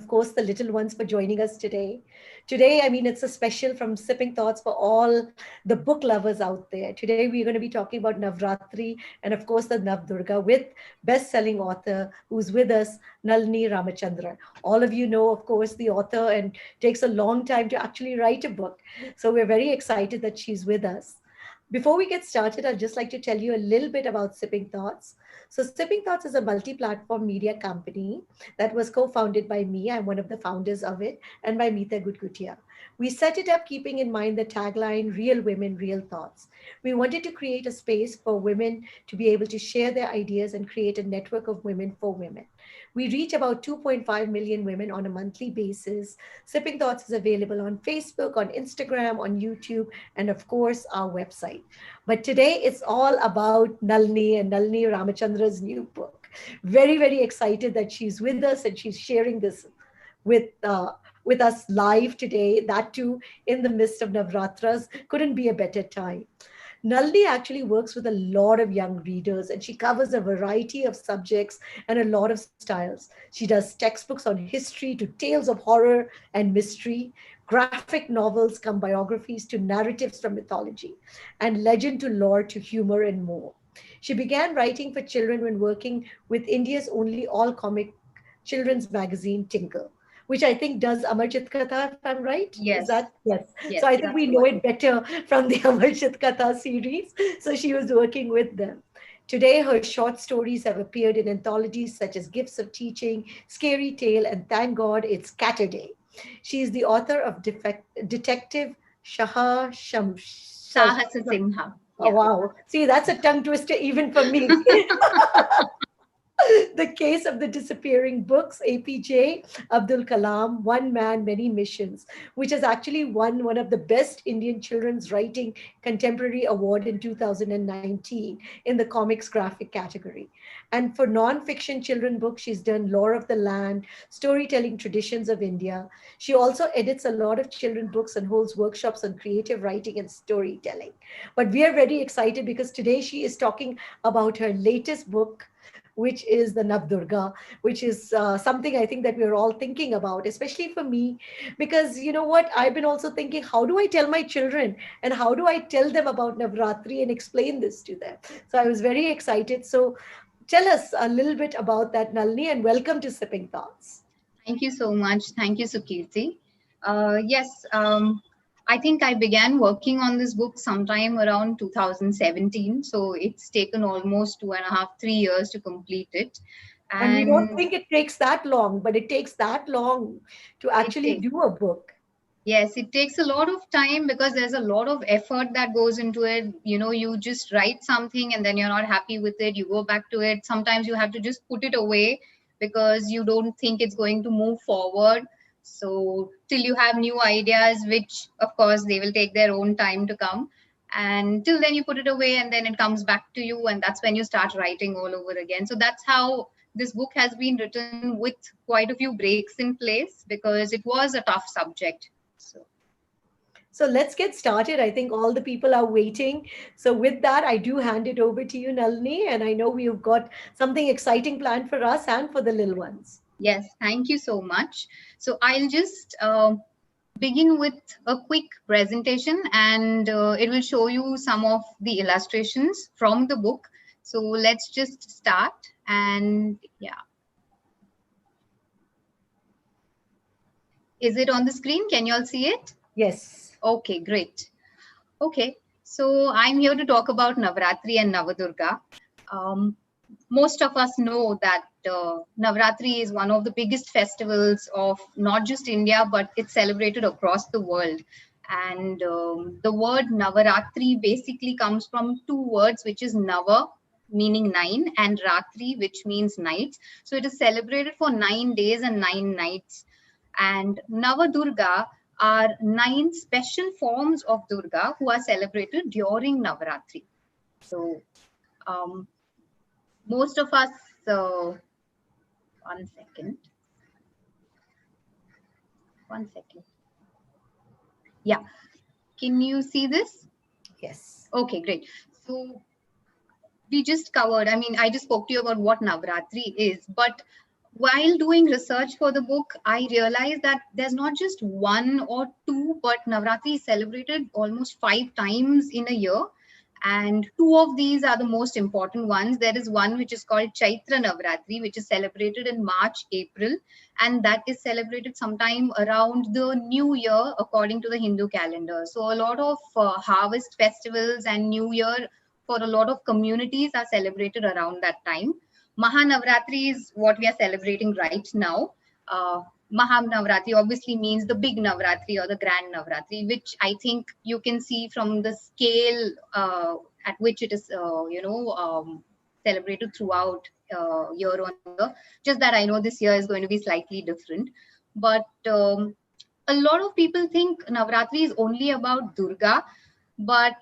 course, the little ones for joining us today. Today, I mean, it's a special from Sipping Thoughts for all the book lovers out there. Today, we're going to be talking about Navratri and, of course, the Navdurga with best-selling author who's with us, Nalini Ramachandran. All of you know, of course, the author, and takes a long time to actually write a book. So we're very excited that she's with us. Before we get started, I'd just like to tell you a little bit about Sipping Thoughts. So, Sipping Thoughts is a multi platform media company that was co founded by me. I'm one of the founders of it, and by Meeta Gutgutia. We set it up keeping in mind the tagline Real Women, Real Thoughts. We wanted to create a space for women to be able to share their ideas and create a network of women for women. We reach about 2.5 million women on a monthly basis. Sipping Thoughts is available on Facebook, on Instagram, on YouTube, and of course, our website. But today it's all about Nalini and Nalini Ramachandra's new book. Very, very excited that she's with us and she's sharing this with with us live today. That too in the midst of Navratras. Couldn't be a better time. Nalini actually works with a lot of young readers and she covers a variety of subjects and a lot of styles. She does textbooks on history to tales of horror and mystery, graphic novels come biographies to narratives from mythology, and legend to lore to humor and more. She began writing for children when working with India's only all comic children's magazine, Tinkle, which I think does Amarchit Katha, if I'm right. Is Yes, that? Yes. So yes, I think that's we the know one. it better from the Amarchit Katha series. So she was working with them. Today, her short stories have appeared in anthologies such as Gifts of Teaching, Scary Tale, and Thank God It's Catterday. She is the author of Detective Shaha Sahasa Simha. Oh, Yeah. wow. See, that's a tongue twister even for me. The Case of the Disappearing Books, APJ Abdul Kalam, One Man, Many Missions, which has actually won one of the best Indian children's writing contemporary award in 2019 in the comics graphic category. And for non-fiction children books, she's done Lore of the Land, Storytelling Traditions of India. She also edits a lot of children books and holds workshops on creative writing and storytelling. But we are very excited because today she is talking about her latest book, which is the Navdurga, which is something I think that we're all thinking about, especially for me, because you know what? I've been also thinking, how do I tell my children and how do I tell them about Navratri and explain this to them? So I was very excited. So tell us a little bit about that, Nalini, and welcome to Sipping Thoughts. Thank you so much. Thank you, Sukirti. Yes, I think I began working on this book sometime around 2017. So it's taken almost 2.5, 3 years to complete it. And we don't And think it takes that long, but it takes that long to it actually takes, do a book. yes, it takes a lot of time because there's a lot of effort that goes into it. You know, you just write something and then you're not happy with it. You go back to it. Sometimes you have to just put it away because you don't think it's going to move forward. So, till you have new ideas, which of course they will take their own time to come. And till then, you put it away and then it comes back to you. And that's when you start writing all over again. So, that's how this book has been written with quite a few breaks in place because it was a tough subject. So, So let's get started. I think all the people are waiting. So with that, I do hand it over to you, Nalini, and I know we've got something exciting planned for us and for the little ones. yes, thank you so much. So, I'll just begin with a quick presentation and it will show you some of the illustrations from the book. So, let's just start. And yeah, is it on the screen? Can you all see it? Yes. Okay, great. Okay, so I'm here to talk about Navratri and Navadurga. Um, most of us know that Navratri is one of the biggest festivals of not just India, but it's celebrated across the world. And the word Navaratri basically comes from two words, which is Nava, meaning nine, and Ratri, which means nights. So it is celebrated for 9 days and 9 nights. And Navadurga are nine special forms of Durga who are celebrated during Navaratri. So um, most of us, uh, one second, one second. Yeah, can you see this? Yes. Okay, great. So we just covered, I mean, I just spoke to you about what Navratri is, but while doing research for the book, I realized that there's not just one or two, but Navratri is celebrated almost 5 times in a year. And two of these are the most important ones. There is one which is called Chaitra Navratri, which is celebrated in March, April, and that is celebrated sometime around the new year according to the Hindu calendar. So a lot of harvest festivals and new year for a lot of communities are celebrated around that time. Mahanavratri is what we are celebrating right now. Mahanavratri obviously means the big Navratri or the grand Navratri, which I think you can see from the scale at which it is, celebrated throughout year on year. Just that I know this year is going to be slightly different. But a lot of people think Navratri is only about Durga, but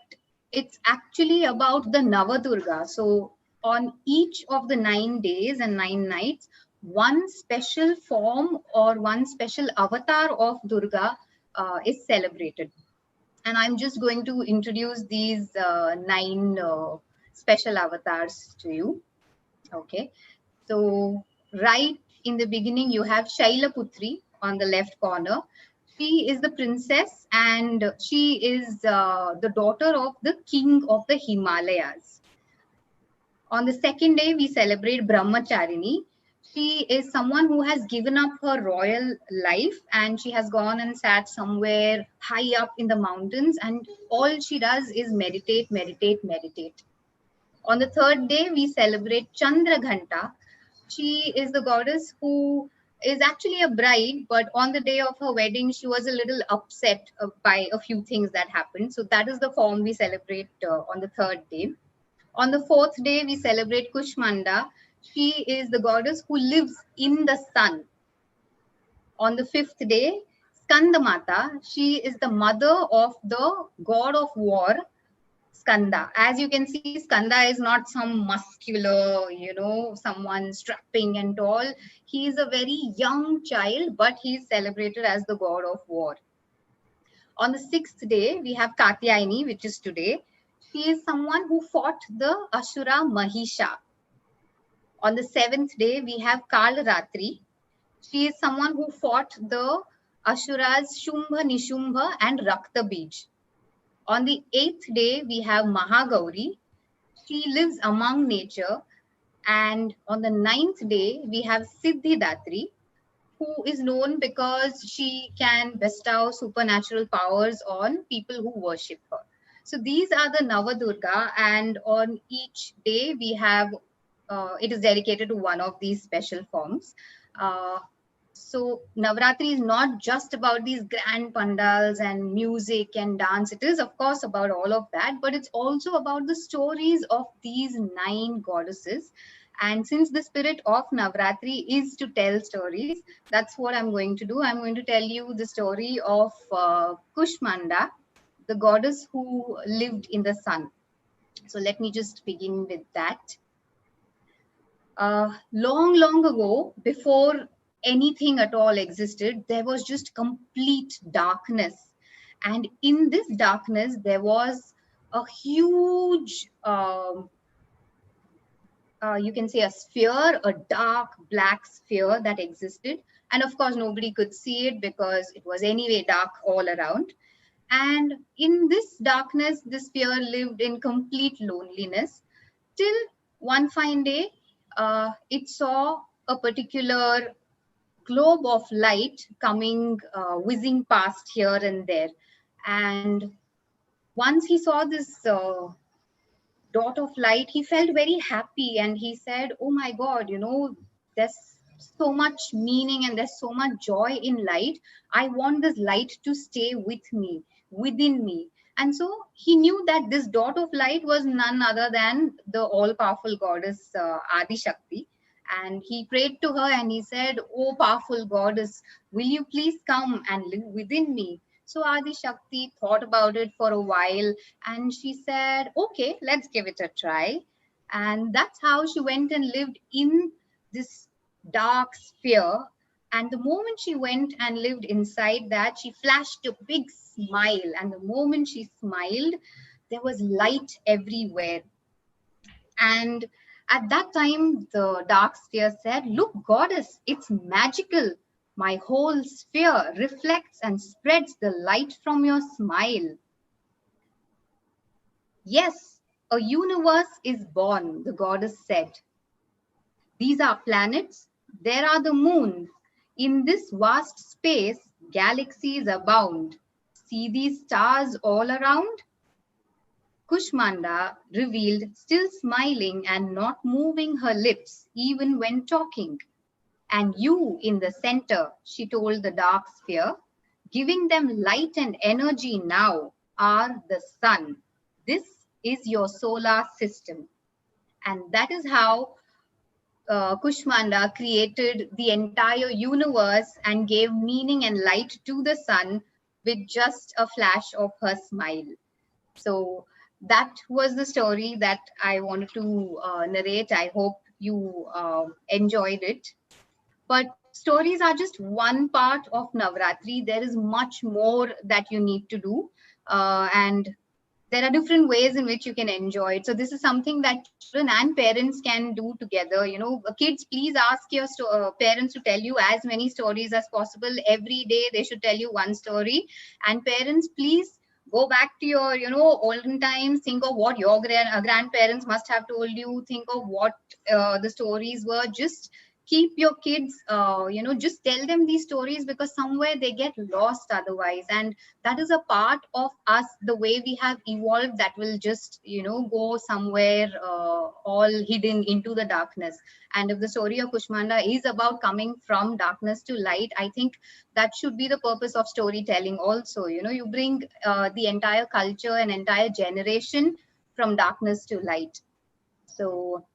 it's actually about the Navadurga. So on each of the 9 days and 9 nights, one special form or one special avatar of Durga is celebrated. And I'm just going to introduce these 9 special avatars to you. Okay. So right in the beginning, you have Shailaputri on the left corner. She is the princess and she is the daughter of the king of the Himalayas. On the second day, we celebrate Brahmacharini. She is someone who has given up her royal life and she has gone and sat somewhere high up in the mountains, and all she does is meditate, meditate, meditate. On the third day, we celebrate Chandraghanta. She is the goddess who is actually a bride, but on the day of her wedding, she was a little upset by a few things that happened. So that is the form we celebrate on the third day. On the fourth day, we celebrate Kushmanda. She is the goddess who lives in the sun. On the fifth day, Skandamata. She is the mother of the god of war, Skanda. As you can see, Skanda is not some muscular, someone strapping and tall. He is a very young child, but he is celebrated as the god of war. On the sixth day, we have Katyayani, which is today. She is someone who fought the Ashura Mahisha. On the seventh day, we have Kalratri. She is someone who fought the Asuras Shumbha, Nishumbha and Rakta Bij. On the eighth day, we have Mahagauri. She lives among nature. And on the ninth day, we have Siddhidatri, who is known because she can bestow supernatural powers on people who worship her. So these are the Navadurga, and on each day we have, it is dedicated to one of these special forms. So Navratri is not just about these grand pandals and music and dance. It is, of course, about all of that, but it's also about the stories of these 9 goddesses. And since the spirit of Navratri is to tell stories, that's what I'm going to do. I'm going to tell you the story of Kushmanda, the goddess who lived in the sun. So let me just begin with that. Long, long ago, before anything at all existed, there was just complete darkness. And in this darkness, there was a huge, you can say a sphere, a dark black sphere that existed. And of course, nobody could see it because it was anyway dark all around. And in this darkness, the sphere lived in complete loneliness till one fine day, it saw a particular globe of light coming, whizzing past here and there. And once he saw this dot of light, he felt very happy and he said, oh my God, there's so much meaning and there's so much joy in light. I want this light to stay with me, within me. And so he knew that this dot of light was none other than the all-powerful goddess Adi Shakti. And he prayed to her and he said, oh, powerful goddess, will you please come and live within me? So Adi Shakti thought about it for a while and she said, okay, let's give it a try. And that's how she went and lived in this dark sphere. And the moment she went and lived inside that, she flashed a big smile. And the moment she smiled, there was light everywhere. And At that time, the dark sphere said, "Look, goddess, it's magical. My whole sphere reflects and spreads the light from your smile." "Yes, a universe is born," the goddess said. "These are planets. There are the moons. In this vast space, galaxies abound. See these stars all around?" Kushmanda revealed, still smiling and not moving her lips even when talking. "And you in the center," she told the dark sphere, "giving them light and energy now, are the sun. This is your solar system." And that is how Kushmanda created the entire universe and gave meaning and light to the sun with just a flash of her smile. So that was the story that I wanted to narrate. I hope you enjoyed it. But stories are just one part of Navratri. There is much more that you need to do. And there are different ways in which you can enjoy it. So this is something that children and parents can do together. Kids, please ask your parents to tell you as many stories as possible. Every day they should tell you one story. And parents, please go back to your olden times. Think of what your grandparents must have told you. Think of what the stories were. Just keep your kids, just tell them these stories, because somewhere they get lost otherwise. And that is a part of us, the way we have evolved, that will just go somewhere all hidden into the darkness. And if the story of Kushmanda is about coming from darkness to light, I think that should be the purpose of storytelling also. You bring the entire culture and entire generation from darkness to light. So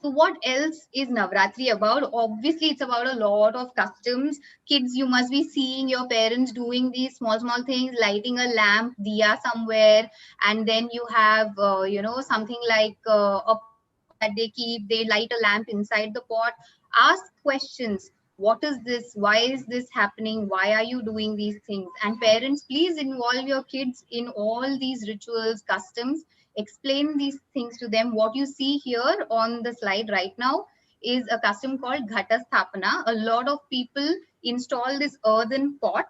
what else is Navratri about? Obviously, it's about a lot of customs. Kids, you must be seeing your parents doing these small, small things, lighting a lamp, diya somewhere, and then you have, something like a pot that they keep. They light a lamp inside the pot. Ask questions. What is this? Why is this happening? Why are you doing these things? And parents, please involve your kids in all these rituals, customs. Explain these things to them. What you see here on the slide right now is a custom called Ghata Sthapana. A lot of people install this earthen pot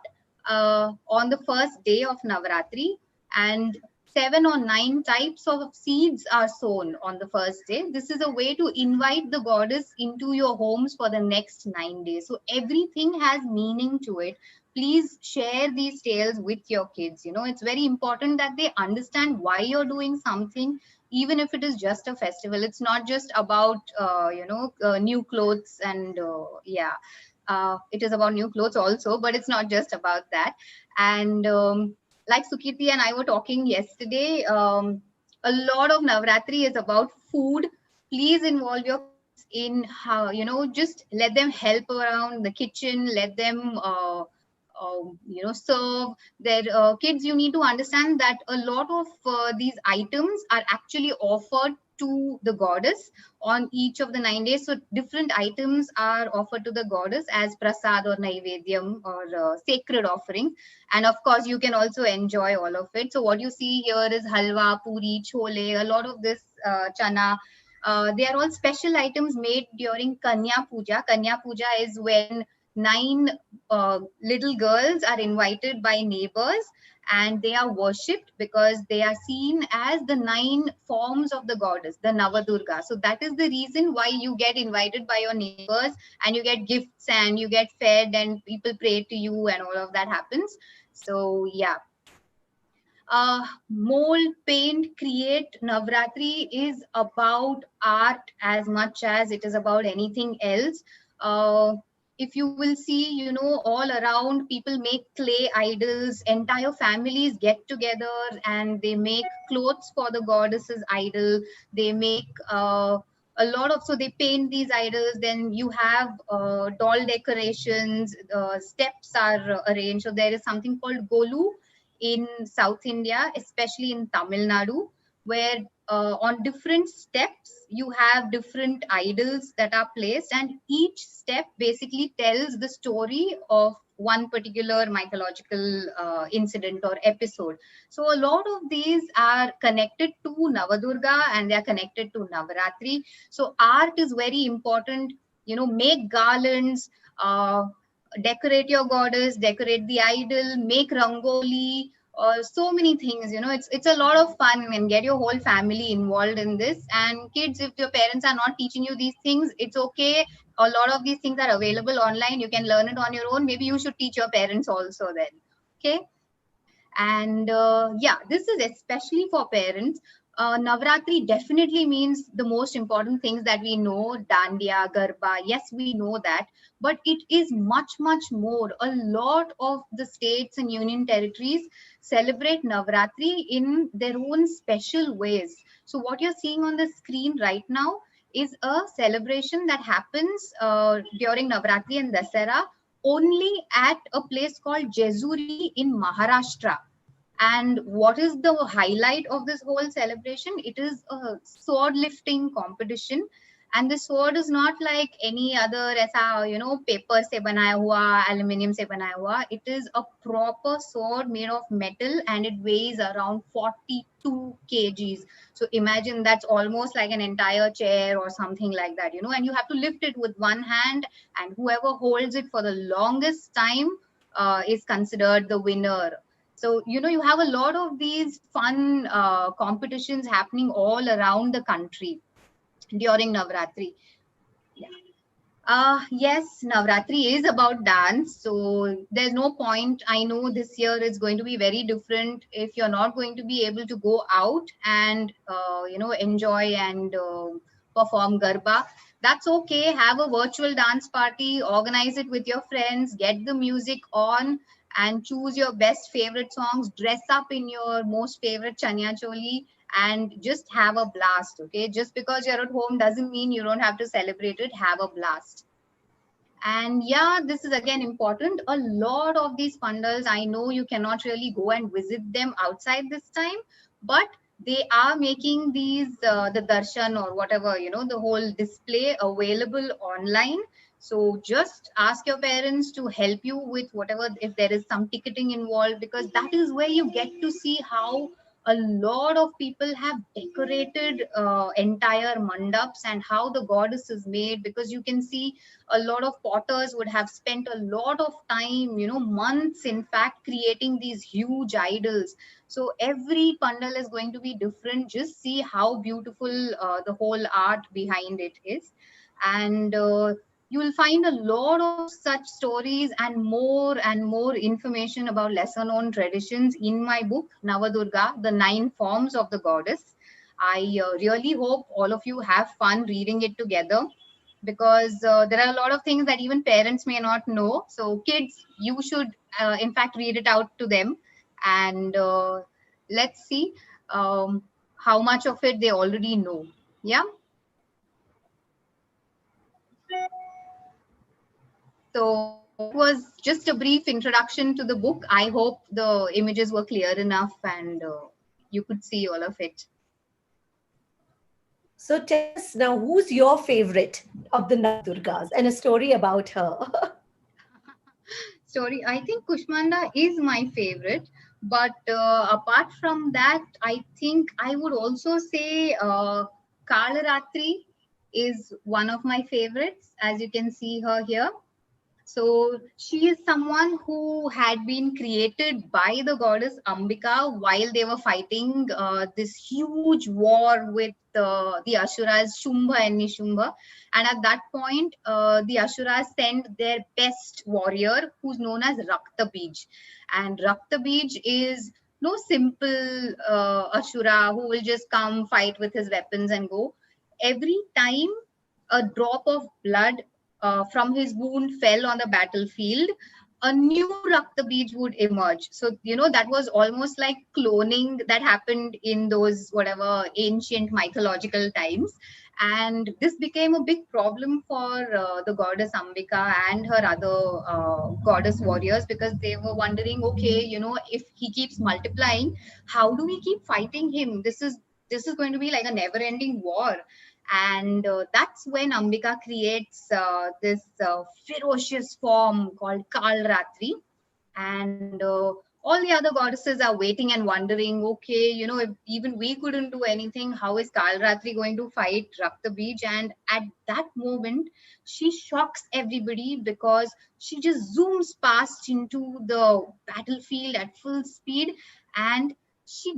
on the first day of Navratri, and 7 or 9 types of seeds are sown on the first day. This is a way to invite the goddess into your homes for the next 9 days. So everything has meaning to it. Please share these tales with your kids. It's very important that they understand why you're doing something, even if it is just a festival. It's not just about new clothes and it is about new clothes also, but it's not just about that. And like Sukirti and I were talking yesterday, a lot of Navratri is about food. Please involve your kids in how, just let them help around the kitchen, let them serve their kids. You need to understand that a lot of these items are actually offered to the goddess on each of the 9 days. So different items are offered to the goddess as prasad or naivedyam or sacred offering. And of course, you can also enjoy all of it. So what you see here is halwa, puri, chole, a lot of this chana. They are all special items made during Kanya Puja. Kanya Puja is when 9 little girls are invited by neighbors, and they are worshipped because they are seen as the 9 forms of the goddess, the Navadurga. So that is the reason why you get invited by your neighbors, and you get gifts and you get fed and people pray to you and all of that happens. So yeah. Mold, paint, create. Navratri is about art as much as it is about anything else. If you will see, all around people make clay idols. Entire families get together and they make clothes for the goddess's idol. They make a lot of, so they paint these idols. Then you have doll decorations. Steps are arranged. So there is something called Golu in South India, especially in Tamil Nadu, where on different steps you have different idols that are placed, and each step basically tells the story of one particular mythological incident or episode. So a lot of these are connected to Navadurga and they are connected to Navaratri. So art is very important. Make garlands, decorate your goddess, decorate the idol, make rangoli, so many things. It's a lot of fun, and get your whole family involved in this. And kids, if your parents are not teaching you these things, it's okay. A lot of these things are available online. You can learn it on your own. Maybe you should teach your parents also then. Okay. And yeah, this is especially for parents. Navratri definitely means the most important things that we know, Dandiya, Garba. Yes, we know that, but it is much, much more. A lot of the states and union territories celebrate Navratri in their own special ways. So what you're seeing on the screen right now is a celebration that happens during Navratri and Dasara only at a place called Jezuri in Maharashtra. And what is the highlight of this whole celebration? It is a sword lifting competition. And the sword is not like any other, paper se banaya hua, aluminium se banaya hua. It is a proper sword made of metal and it weighs around 42 kgs. So imagine that's almost like an entire chair or something like that, and you have to lift it with one hand, and whoever holds it for the longest time is considered the winner. So, you have a lot of these fun competitions happening all around the country during Navratri. Yeah. Yes, Navratri is about dance. So there's no point. I know this year is going to be very different. If you're not going to be able to go out and, enjoy and perform Garba, that's okay. Have a virtual dance party, organize it with your friends, get the music on, and choose your best favorite songs, dress up in your most favorite chanya choli, and just have a blast. Okay, just because you're at home doesn't mean you don't have to celebrate it. Have a blast. And yeah, this is again important. A lot of these pandals, I know you cannot really go and visit them outside this time, but they are making these the darshan or whatever, the whole display available online. So just ask your parents to help you with whatever, if there is some ticketing involved, because that is where you get to see how a lot of people have decorated entire mandaps and how the goddess is made, because you can see a lot of potters would have spent a lot of time, months in fact, creating these huge idols. So every pandal is going to be different. Just see how beautiful the whole art behind it is. And you will find a lot of such stories and more information about lesser known traditions in my book, Navadurga, The 9 Forms of the Goddess. I really hope all of you have fun reading it together, because there are a lot of things that even parents may not know. So kids, you should in fact read it out to them, and let's see how much of it they already know. Yeah. So that was just a brief introduction to the book. I hope the images were clear enough and you could see all of it. So tell us now, who's your favorite of the Navdurgas and a story about her? Story, I think Kushmanda is my favorite. But apart from that, I think I would also say Kalaratri is one of my favorites, as you can see her here. So she is someone who had been created by the goddess Ambika while they were fighting this huge war with the Asuras, Shumbha and Nishumba. And at that point, the Asuras sent their best warrior, who's known as Raktabij. And Raktabij is no simple Asura who will just come fight with his weapons and go. Every time a drop of blood from his wound fell on the battlefield, a new Raktabij would emerge. So, that was almost like cloning that happened in those whatever ancient mythological times. And this became a big problem for the goddess Ambika and her other goddess warriors, because they were wondering, okay, if he keeps multiplying, how do we keep fighting him? This is this is going to be like a never ending war. And that's when Ambika creates this ferocious form called Kalratri. And all the other goddesses are waiting and wondering, okay, you know, if even we couldn't do anything, how is Kalratri going to fight Raktabij? And at that moment, she shocks everybody because she just zooms past into the battlefield at full speed, and she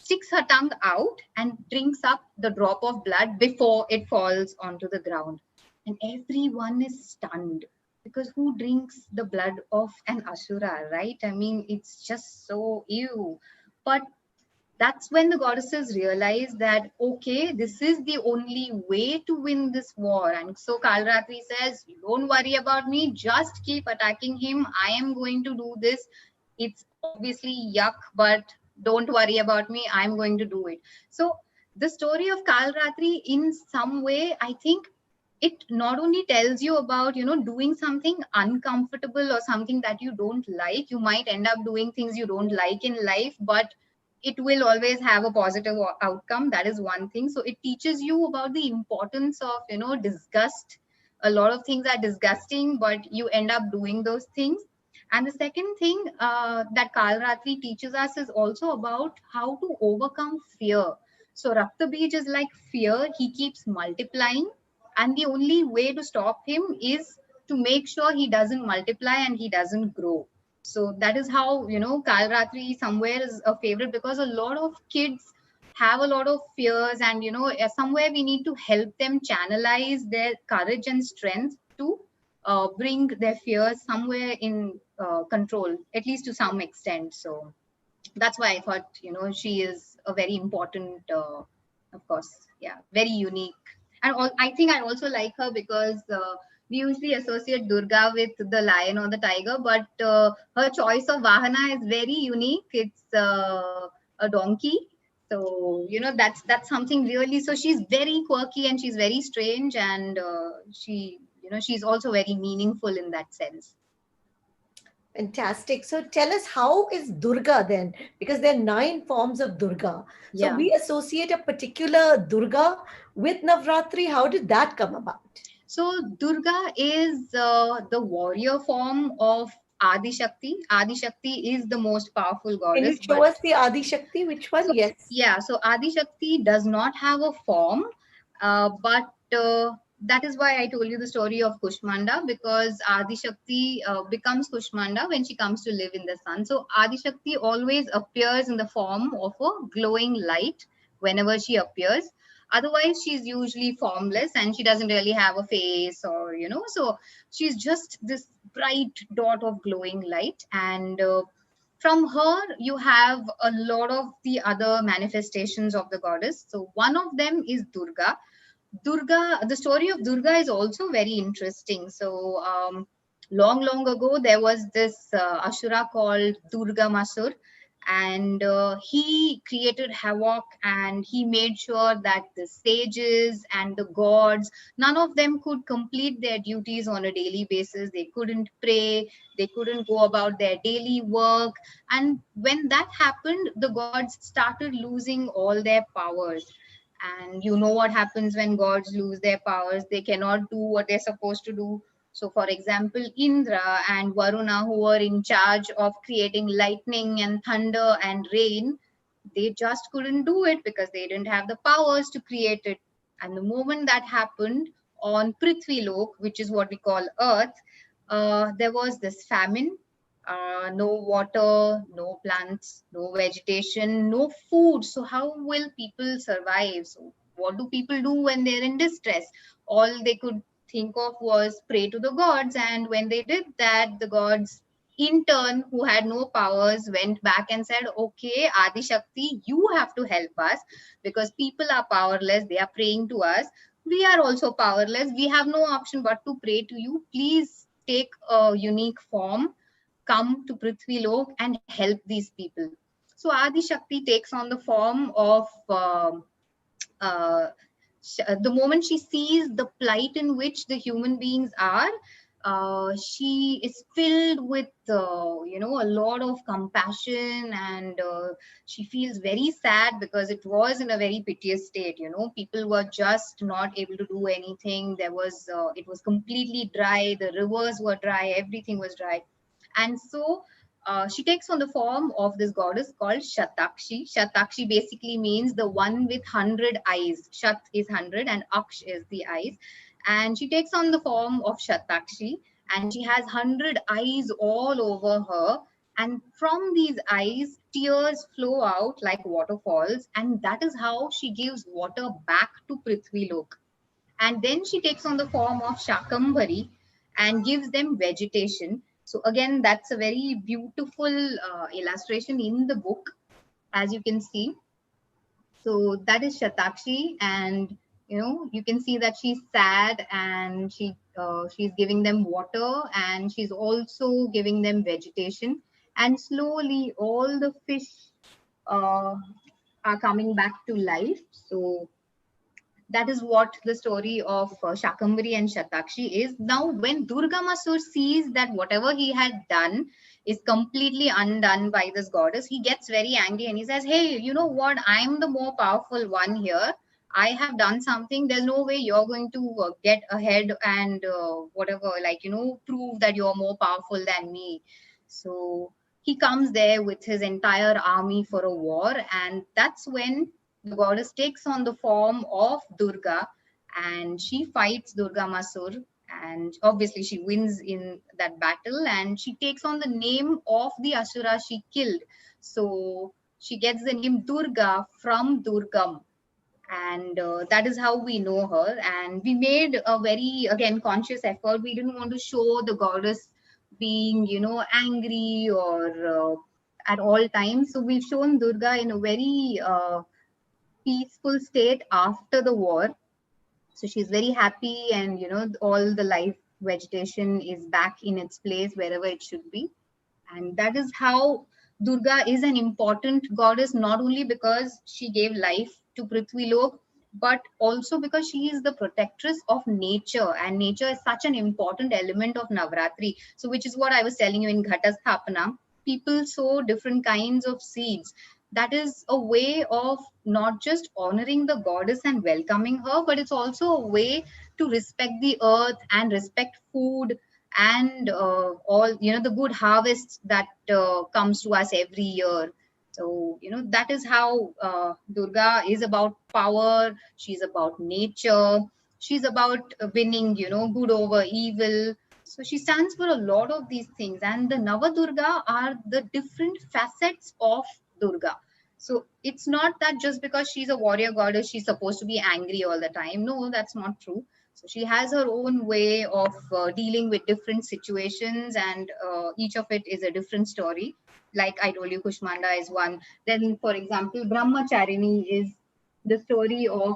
sticks her tongue out and drinks up the drop of blood before it falls onto the ground. And everyone is stunned, because who drinks the blood of an Asura, right? I mean, it's just so ew. But that's when the goddesses realize that, okay, this is the only way to win this war. And so Kalratri says, don't worry about me, just keep attacking him. I am going to do this. It's obviously yuck, but don't worry about me. I'm going to do it. So the story of Kalratri, in some way, I think it not only tells you about, you know, doing something uncomfortable or something that you don't like. You might end up doing things you don't like in life, but it will always have a positive outcome. That is one thing. So it teaches you about the importance of, you know, disgust. A lot of things are disgusting, but you end up doing those things. And the second thing that Kalratri teaches us is also about how to overcome fear. So Raktabij is like fear. He keeps multiplying, and the only way to stop him is to make sure he doesn't multiply and he doesn't grow. So that is how, you know, Kalratri somewhere is a favorite, because a lot of kids have a lot of fears, and, you know, somewhere we need to help them channelize their courage and strength to bring their fears somewhere in control, at least to some extent. So that's why I thought, you know, she is a very important, of course, yeah, very unique. And I think I also like her because we usually associate Durga with the lion or the tiger, but her choice of Vahana is very unique. It's a donkey. So, you know, that's something really, so she's very quirky and she's very strange, and she, you know, she's also very meaningful in that sense. Fantastic. So tell us, how is Durga then? Because there are 9 forms of Durga. So Yeah. we associate a particular Durga with Navratri. How did that come about? So Durga is the warrior form of Adi Shakti. Adi Shakti is the most powerful Can you goddess. show But us the Adi Shakti? Which one? so Yes. yeah, so Adi Shakti does not have a form, but that is why I told you the story of Kushmanda, because Adi Shakti becomes Kushmanda when she comes to live in the sun. So Adi Shakti always appears in the form of a glowing light whenever she appears. Otherwise, she's usually formless and she doesn't really have a face, or, you know, so she's just this bright dot of glowing light. And from her you have a lot of the other manifestations of the goddess. So one of them is Durga. The story of Durga is also very interesting. So long ago there was this Ashura called Durga Masur, and he created havoc, and he made sure that the sages and the gods, none of them could complete their duties on a daily basis. They couldn't pray, they couldn't go about their daily work. And when that happened, the gods started losing all their powers. And you know what happens when gods lose their powers? They cannot do what they're supposed to do. So, for example, Indra and Varuna, who were in charge of creating lightning and thunder and rain, they just couldn't do it because they didn't have the powers to create it. And the moment that happened on Prithvi Lok, which is what we call Earth, there was this famine. No water, no plants, no vegetation, no food. So how will people survive? So what do people do when they're in distress? All they could think of was pray to the gods. And when they did that, the gods in turn, who had no powers, went back and said, okay, Adi Shakti, you have to help us, because people are powerless. They are praying to us. We are also powerless. We have no option but to pray to you. Please take a unique form, come to Prithvi Lok and help these people. So Adi Shakti takes on the form of the moment she sees the plight in which the human beings are, she is filled with a lot of compassion, and she feels very sad because it was in a very piteous state. People were just not able to do anything. It was completely dry, the rivers were dry, everything was dry. And so she takes on the form of this goddess called Shatakshi. Shatakshi basically means the one with 100 eyes. Shat is 100 and Aksh is the eyes. And she takes on the form of Shatakshi, and she has 100 eyes all over her. And from these eyes, tears flow out like waterfalls. And that is how she gives water back to Prithvi Lok. And then she takes on the form of Shakambhari and gives them vegetation. So again, that's a very beautiful illustration in the book, as you can see. So that is Shatakshi, and you can see that she's sad, and she's giving them water, and she's also giving them vegetation. And slowly, all the fish are coming back to life. So that is what the story of Shakambhari and Shatakshi is. Now, when Durga Masur sees that whatever he had done is completely undone by this goddess, he gets very angry and he says, hey, you know what? I'm the more powerful one here. I have done something. There's no way you're going to get ahead and prove that you're more powerful than me. So he comes there with his entire army for a war. And that's when the goddess takes on the form of Durga, and she fights Durga Masur, and obviously she wins in that battle, and she takes on the name of the Asura she killed. So she gets the name Durga from Durgam, and that is how we know her. And we made a very, again, conscious effort. We didn't want to show the goddess being angry or at all times. So we've shown Durga in a very peaceful state after the war. So she's very happy, and all the life vegetation is back in its place wherever it should be. And that is how Durga is an important goddess, not only because she gave life to Prithvi Lok, but also because she is the protectress of nature, and nature is such an important element of Navratri. So which is what I was telling you in Ghata Sthapana. People sow different kinds of seeds. That is a way of not just honoring the goddess and welcoming her, but it's also a way to respect the earth and respect food and all the good harvests that comes to us every year. So that is how Durga is about power. She's about nature. She's about winning good over evil. So she stands for a lot of these things, and the Navadurga are the different facets of Durga. So it's not that just because she's a warrior goddess, she's supposed to be angry all the time. No, that's not true. So she has her own way of dealing with different situations, and each of it is a different story. Like I told you, Kushmanda is one. Then, for example, Brahmacharini is the story of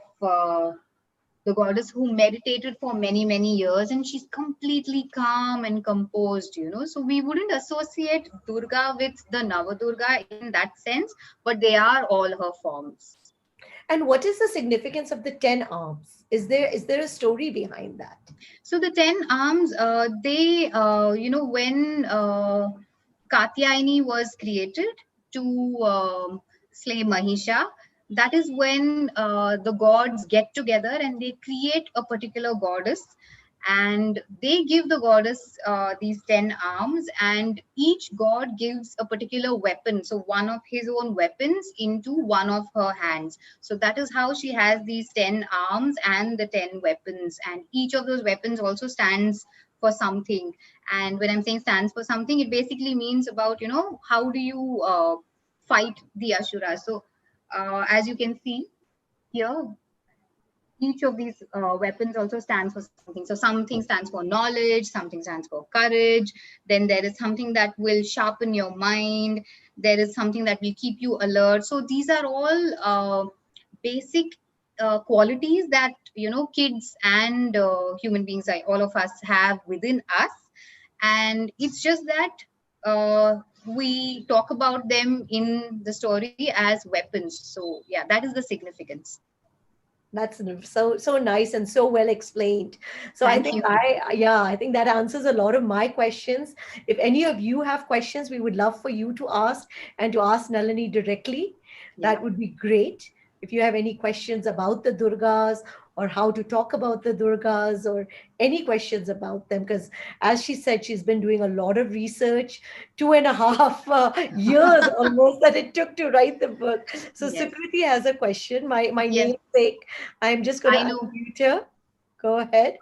the goddess who meditated for many, many years, and she's completely calm and composed. So we wouldn't associate Durga with the Navadurga in that sense, but they are all her forms. And what is the significance of the 10 arms? Is there a story behind that? So the 10 arms, they, when Katyayani was created to slay Mahisha, that is when the gods get together and they create a particular goddess, and they give the goddess these 10 arms, and each god gives a particular weapon, so one of his own weapons into one of her hands. So that is how she has these 10 arms and the 10 weapons, and each of those weapons also stands for something. And when I'm saying stands for something, it basically means about how do you fight the Ashura. So as you can see here, each of these weapons also stands for something. So something stands for knowledge, something stands for courage. Then there is something that will sharpen your mind. There is something that will keep you alert. So these are all basic qualities that kids and human beings, like all of us, have within us. And it's just that we talk about them in the story as weapons. So yeah, that is the significance. That's so nice and so well explained. So I Thank think you. I think that answers a lot of my questions. If any of you have questions, we would love for you to ask and to ask Nalini directly. Yeah. That would be great. If you have any questions about the Durgas or how to talk about the Durgas or any questions about them, because as she said, she's been doing a lot of research, 2.5 years almost that it took to write the book. So Yes. Sukriti has a question. My Yes. namesake, I'm just going I to know. unmute her. Go ahead.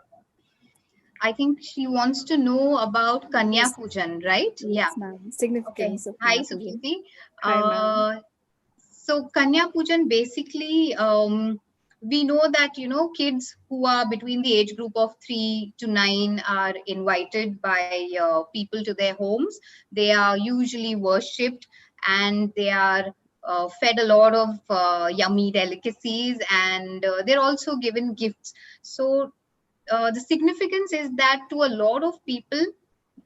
I think she wants to know about Kanya Yes, Pujan, right? Yeah. yes, ma'am. Okay. Significance of Hi, Kanya Pujan. Sukriti. Hi, ma'am. So Kanya Pujan basically, we know that, kids who are between the age group of 3 to 9 are invited by people to their homes. They are usually worshipped, and they are fed a lot of yummy delicacies, and they're also given gifts. So the significance is that to a lot of people,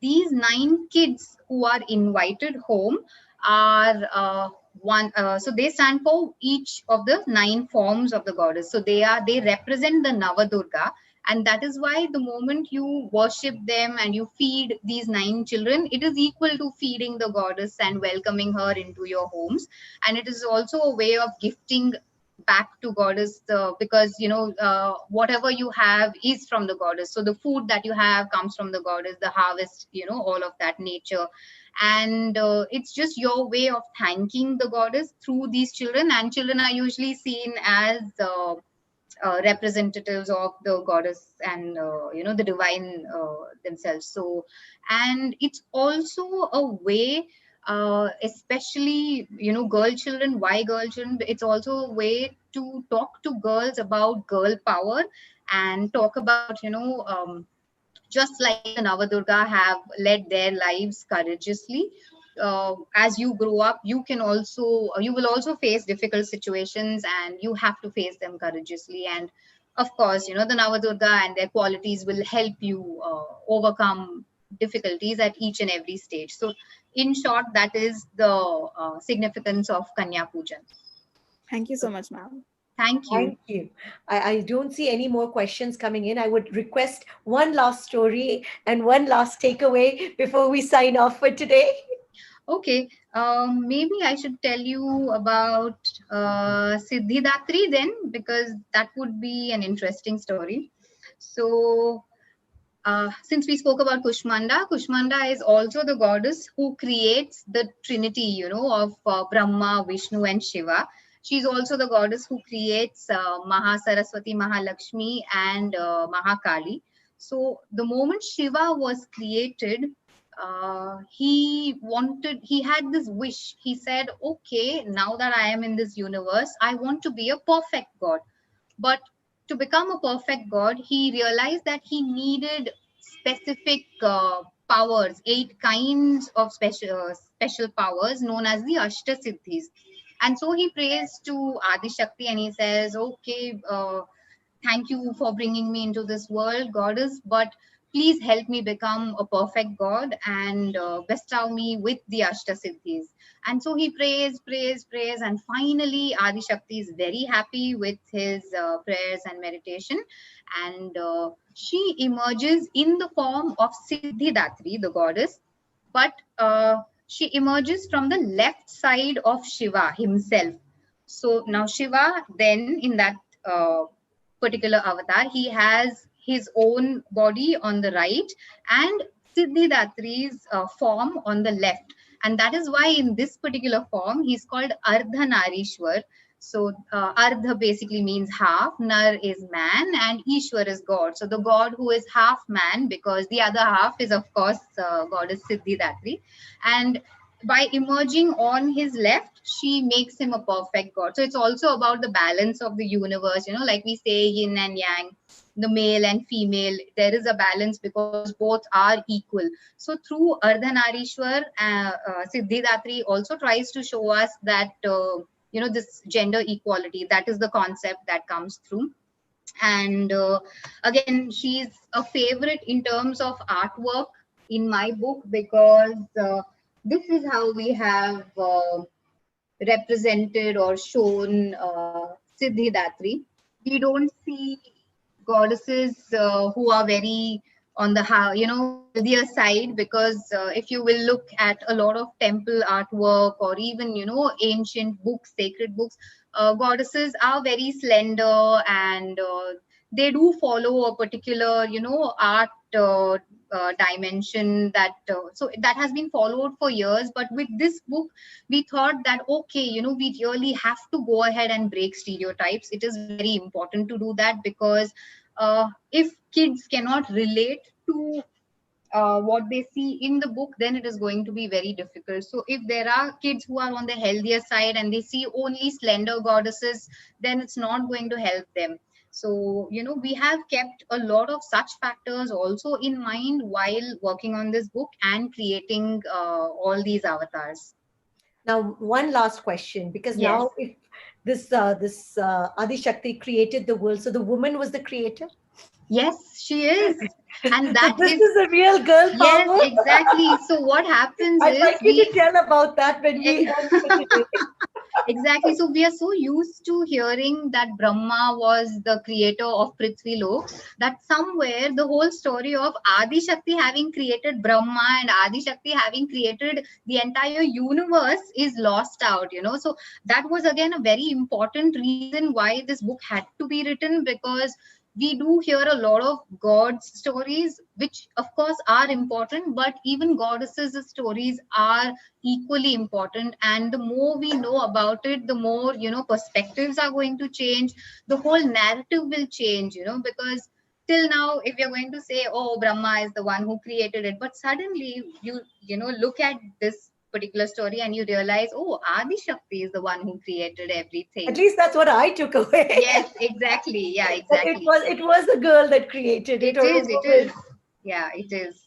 these 9 kids who are invited home are one. So they stand for each of the 9 forms of the goddess. So they represent the Navadurga, and that is why the moment you worship them and you feed these 9 children, it is equal to feeding the goddess and welcoming her into your homes. And it is also a way of gifting back to goddess, because whatever you have is from the goddess. So the food that you have comes from the goddess, the harvest, all of that nature. And it's just your way of thanking the goddess through these children. And children are usually seen as representatives of the goddess, and the divine themselves. So, and it's also a way, especially girl children. Why girl children? It's also a way to talk to girls about girl power, and talk about just like the Navadurga have led their lives courageously. As you grow up, you will also face difficult situations, and you have to face them courageously. And of course, the Navadurga and their qualities will help you overcome difficulties at each and every stage. So, in short, that is the significance of Kanya Pujan. Thank you so much, ma'am. Thank you. Thank you. I don't see any more questions coming in. I would request one last story and one last takeaway before we sign off for today. Okay, maybe I should tell you about Siddhidatri then, because that would be an interesting story. So, since we spoke about Kushmanda, Kushmanda is also the goddess who creates the trinity, of Brahma, Vishnu, and Shiva. She's also the goddess who creates Mahasaraswati, Mahalakshmi, and Mahakali. So, the moment Shiva was created, he had this wish. He said, okay, now that I am in this universe, I want to be a perfect god. But to become a perfect god, he realized that he needed specific powers, 8 kinds of special powers known as the Ashtasiddhis. And so he prays to Adi Shakti, and he says, okay, thank you for bringing me into this world, goddess, but please help me become a perfect god, and bestow me with the Ashtasiddhis. And so he prays, and finally Adi Shakti is very happy with his prayers and meditation, and she emerges in the form of Siddhidatri, the goddess, but she emerges from the left side of Shiva himself. So now Shiva, then in that particular avatar, he has his own body on the right, and Siddhidatri's form on the left. And that is why in this particular form, he's called Ardhanarishwar. So Ardha basically means half, Nar is man, and Ishwar is God. So the God who is half man, because the other half is of course goddess Siddhidatri. And by emerging on his left, she makes him a perfect god. So it's also about the balance of the universe, like we say yin and yang, the male and female. There is a balance because both are equal. So through Ardhanarishwar, Siddhidatri also tries to show us that, this gender equality, that is the concept that comes through. And again, she's a favorite in terms of artwork in my book, because this is how we have represented or shown Siddhidatri. we don't see goddesses who are very on the healthier side, because if you will look at a lot of temple artwork or even ancient books, sacred books, goddesses are very slender, and they do follow a particular art dimension that so that has been followed for years. But with this book we thought that okay, we really have to go ahead and break stereotypes. It is very important to do that, because if kids cannot relate to what they see in the book, then it is going to be very difficult. So if there are kids who are on the healthier side and they see only slender goddesses, then it's not going to help them. So we have kept a lot of such factors also in mind while working on this book and creating all these avatars. Now, one last question, because Yes. now if this Adi Shakti created the world, so the woman was the creator. Yes, she is. And So that this is, is a real girl yes, power. exactly. So what happens I'd is like you to tell about that when we end for today. exactly. So we are so used to hearing that Brahma was the creator of Prithvi Lok, that somewhere the whole story of Adi Shakti having created Brahma and Adi Shakti having created the entire universe is lost out. So that was again a very important reason why this book had to be written, because we do hear a lot of gods stories, which of course are important, but even goddesses stories are equally important. And the more we know about it, the more perspectives are going to change. The whole narrative will change, because till now if you're going to say, oh, Brahma is the one who created it, but suddenly you look at this particular story and you realize, oh, Adi Shakti is the one who created At everything. least that's what I took away. Yes, exactly. Yeah, That exactly. it was a girl that created it, It or a is, it is. woman. Yeah, it is.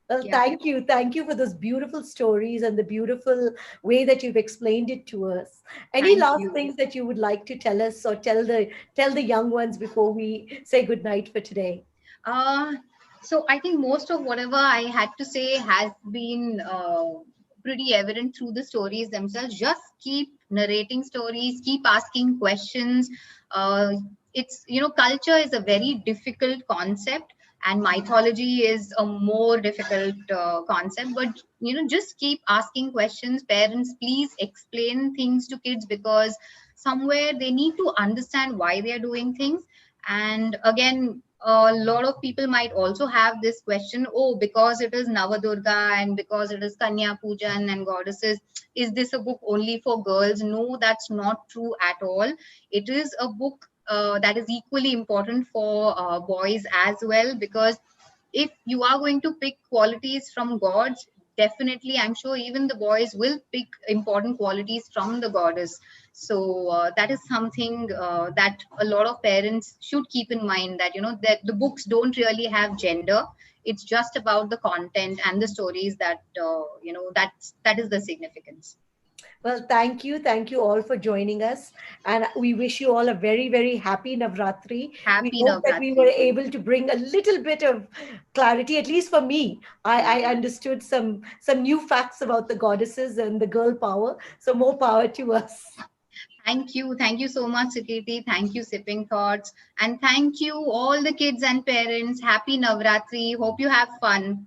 Well, Yeah. thank you. Thank you for those beautiful stories and the beautiful way that you've explained it to us. Any Thank last you. things that you would like to tell us, or tell the young ones before we say good night for today? Uh, so I think most of whatever I had to say has been pretty evident through the stories themselves. Just keep narrating stories, keep asking questions. Uh, it's, culture is a very difficult concept, and mythology is a more difficult concept. But, just keep asking questions. Parents, please explain things to kids, because somewhere they need to understand why they are doing things. And again, a lot of people might also have this question, oh, because it is Navadurga and because it is Kanya Pujan and goddesses, is this a book only for girls? No, that's not true at all. It is a book that is equally important for boys as well, because if you are going to pick qualities from gods, definitely I'm sure even the boys will pick important qualities from the goddess. So that is something that a lot of parents should keep in mind, that that the books don't really have gender. It's just about the content and the stories that that is the significance. Well, thank you. Thank you all for joining us. And we wish you all a very, very happy Navratri. We Happy hope that we were Navratri. able to bring a little bit of clarity, at least for me. I understood some new facts about the goddesses and the girl power. So more power to us. Thank you so much, Sukriti. Thank you, Sipping Thoughts, and thank you all the kids and parents. Happy Navratri. Hope you have fun.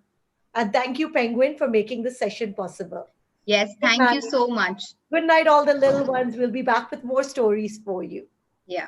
And thank you, Penguin, for making this session possible. Yes, Good thank night. you so much. Good night, all the little ones. We'll be back with more stories for you. Yeah.